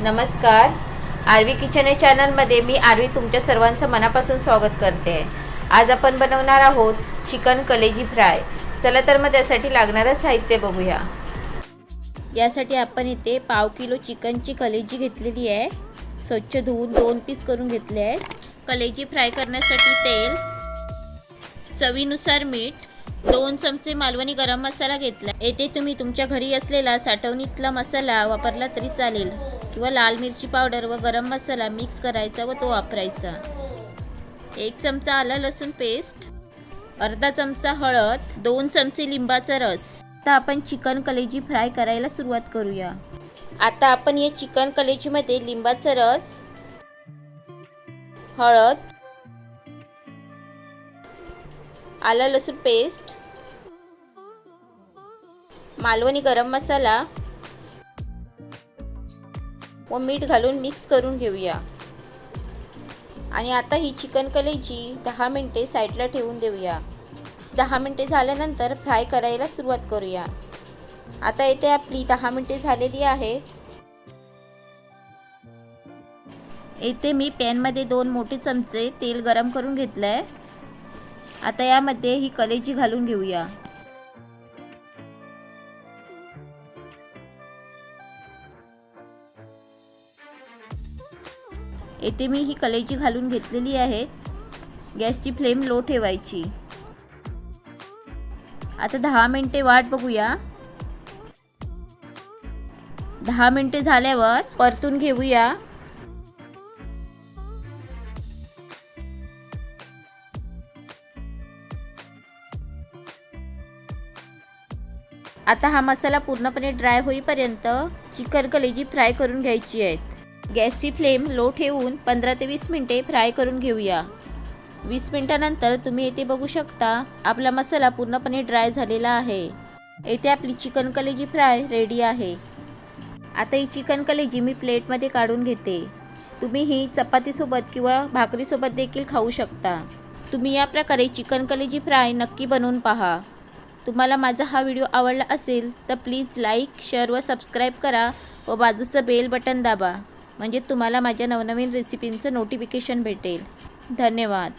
नमस्कार. RV kitchen या चॅनलमध्ये मी आरवी तुमच्या सर्वांचं मनापासून स्वागत करते आहे. आज आपण बनवणार आहोत चिकन कलेजी फ्राय. चला तर मग त्यासाठी लागणारं साहित्य बघूया. यासाठी आपण इथे पाव किलो चिकनची कलेजी घेतलेली आहे. स्वच्छ धुवून 2 पीस करून घेतले आहेत. कलेजी फ्राय करण्यासाठी तेल, चवीनुसार मीठ, 2 चमचे मालवणी गरम मसाला घेतला. येथे तुम्ही तुमच्या घरी असलेला साठवणीतला मसाला वापरला तरी चालेल किंवा लाल मिरची पावडर व गरम मसाला मिक्स करायचा व तो वापरायचा. 1 चमचा आलं लसूण पेस्ट, अर्धा चमचा हळद, 2 चमचे लिंबाचा रस. आता आपण चिकन कलेजी फ्राय करायला सुरुवात करूया. आता आपण या चिकन कलेजीमध्ये लिंबाचा रस, हळद, आलं लसूण पेस्ट, मालवणी गरम मसाला व मीठ घालून मिक्स करून घेऊया. आणि आता ही चिकन कलेजी 10 मिनिटे साईडला ठेवून देऊया. 10 मिनिटे झाल्यानंतर फ्राय करायला सुरुवात करूया. आता इथे आपली 10 मिनिटे झालेली आहेत. इथे मी पॅनमध्ये 2 मोठे चमचे तेल गरम करून घेतलं आहे. आता यामध्ये ही कलेजी घालून घेऊया. येथे मी ही कलेजी घालून घेतलेली आहे. गॅसची फ्लेम लो ठेवायची. आता 10 मिनिटे वाट बघूया. 10 मिनिटे झाल्यावर परतून घेऊया. आता हा मसाला पूर्णपणे ड्राय होईपर्यंत चिकन कलेजी फ्राय करून घ्यायची आहेत. गॅसची फ्लेम लो ठेवून 15 ते 20 मिनिटे फ्राय करून घेऊया. 20 मिनिटानंतर तुम्ही येथे बघू शकता आपला मसाला पूर्णपणे ड्राय झालेला आहे. येथे आपली चिकन कलेजी फ्राय रेडी आहे. आता ही चिकन कलेजी मी प्लेटमध्ये काढून घेते. तुम्ही ही चपातीसोबत किंवा भाकरीसोबत देखील खाऊ शकता. तुम्ही या प्रकारे चिकन कलेजी फ्राय नक्की बनवून पहा. तुम्हाला माझा हा व्हिडिओ आवडला असेल तर प्लीज लाईक, शेअर व सबस्क्राईब करा व बाजूचं बेल बटन दाबा, म्हणजे तुम्हाला माझ्या नवनवीन रेसिपींचं नोटिफिकेशन भेटेल. धन्यवाद.